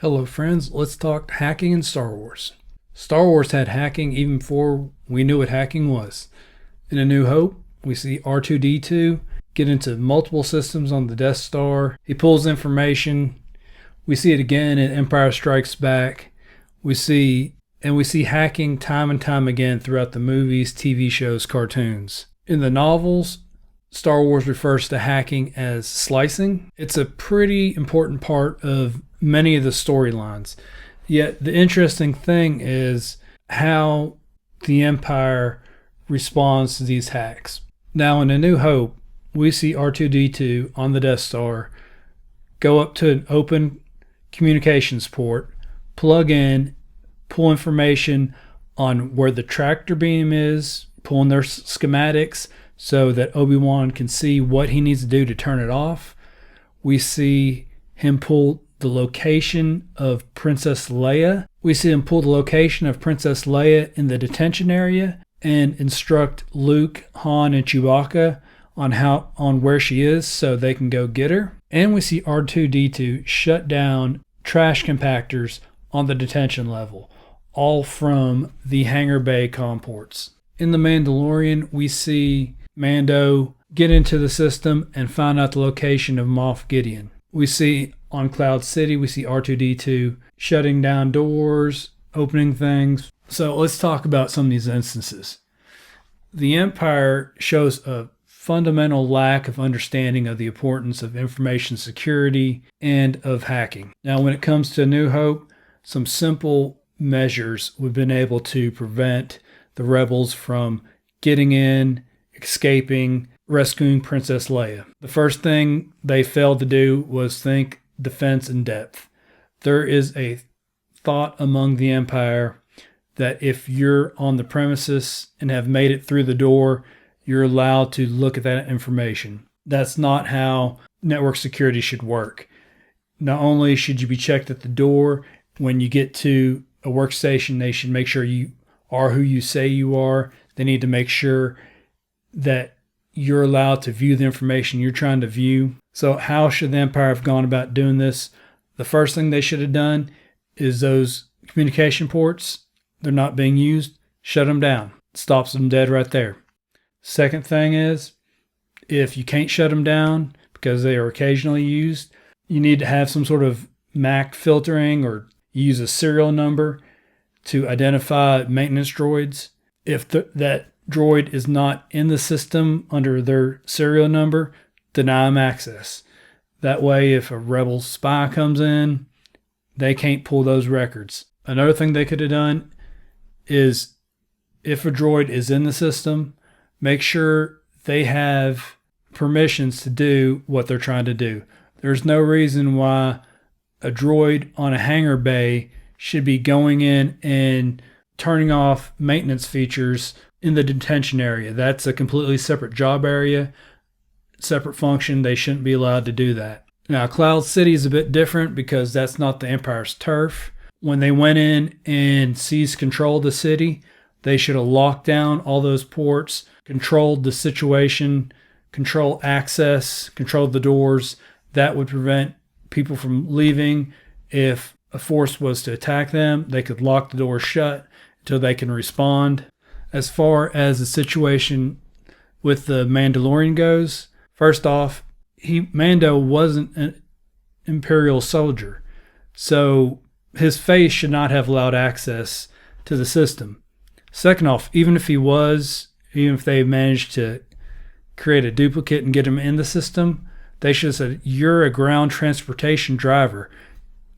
Hello, friends. Let's talk hacking in Star Wars. Star Wars had hacking even before we knew what hacking was. In A New Hope, we see R2D2 get into multiple systems on the Death Star. He pulls information. We see it again in Empire Strikes Back. We see hacking time and time again throughout the movies, TV shows, cartoons. In the novels, Star Wars refers to hacking as slicing. It's a pretty important part of many of the storylines. Yet the interesting thing is how the Empire responds to these hacks. Now, in A New Hope, we see R2D2 on the Death Star go up to an open communications port, plug in, pull information on where the tractor beam is, pulling their schematics so that Obi-Wan can see what he needs to do to turn it off. We see him pull the location of Princess Leia. We see him pull the location of Princess Leia in the detention area and instruct Luke, Han, and Chewbacca on where she is so they can go get her. And we see R2D2 shut down trash compactors on the detention level, all from the hangar bay comports. In The Mandalorian, we see Mando get into the system and find out the location of Moff Gideon. We see on Cloud City, we see R2D2 shutting down doors, opening things. So let's talk about some of these instances. The Empire shows a fundamental lack of understanding of the importance of information security and of hacking. Now, when it comes to New Hope, some simple measures we've been able to prevent the rebels from getting in, escaping, rescuing Princess Leia. The first thing they failed to do was think defense in depth. There is a thought among the Empire that if you're on the premises and have made it through the door, you're allowed to look at that information. That's not how network security should work. Not only should you be checked at the door, when you get to a workstation, they should make sure you are who you say you are. They need to make sure that you're allowed to view the information you're trying to view. So how should the Empire have gone about doing this? The first thing they should have done is those communication ports, they're not being used, shut them down. Stops them dead right there. Second thing is, if you can't shut them down because they are occasionally used, you need to have some sort of MAC filtering or use a serial number to identify maintenance droids. If that droid is not in the system under their serial number, deny them access. That way, if a rebel spy comes in, they can't pull those records. Another thing they could have done is, if a droid is in the system, make sure they have permissions to do what they're trying to do. There's no reason why a droid on a hangar bay should be going in and turning off maintenance features in the detention area. That's a completely separate job area, separate function. They shouldn't be allowed to do that. Now, Cloud City is a bit different because that's not the Empire's turf. When they went in and seized control of the city, they should have locked down all those ports, controlled the situation, control access, controlled the doors. That would prevent people from leaving. If a force was to attack them, they could lock the doors shut until they can respond. As far as the situation with the Mandalorian goes, first off, Mando wasn't an Imperial soldier, so his face should not have allowed access to the system. Second off, even if they managed to create a duplicate and get him in the system, they should have said, you're a ground transportation driver.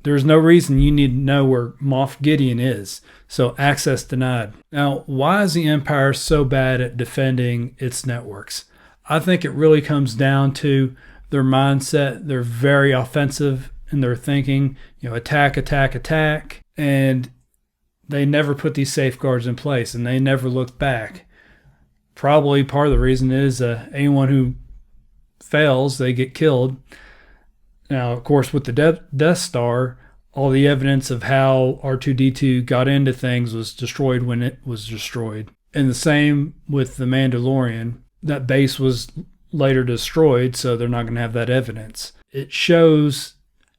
There's no reason you need to know where Moff Gideon is. So access denied. Now, why is the Empire so bad at defending its networks? I think it really comes down to their mindset. They're very offensive in their thinking, attack, attack, attack. And they never put these safeguards in place and they never look back. Probably part of the reason is anyone who fails, they get killed. Now, of course, with the Death Star, all the evidence of how R2D2 got into things was destroyed when it was destroyed. And the same with the Mandalorian. That base was later destroyed, so they're not going to have that evidence. It shows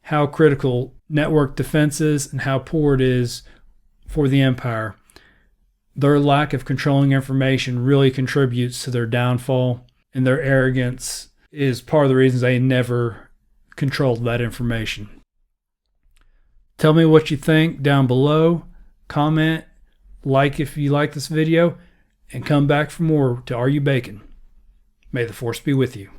how critical network defense is and how poor it is for the Empire. Their lack of controlling information really contributes to their downfall, and their arrogance is part of the reasons they never controlled that information. Tell me what you think down below. Comment, like if you like this video, and come back for more to Are You Bacon? May the Force be with you.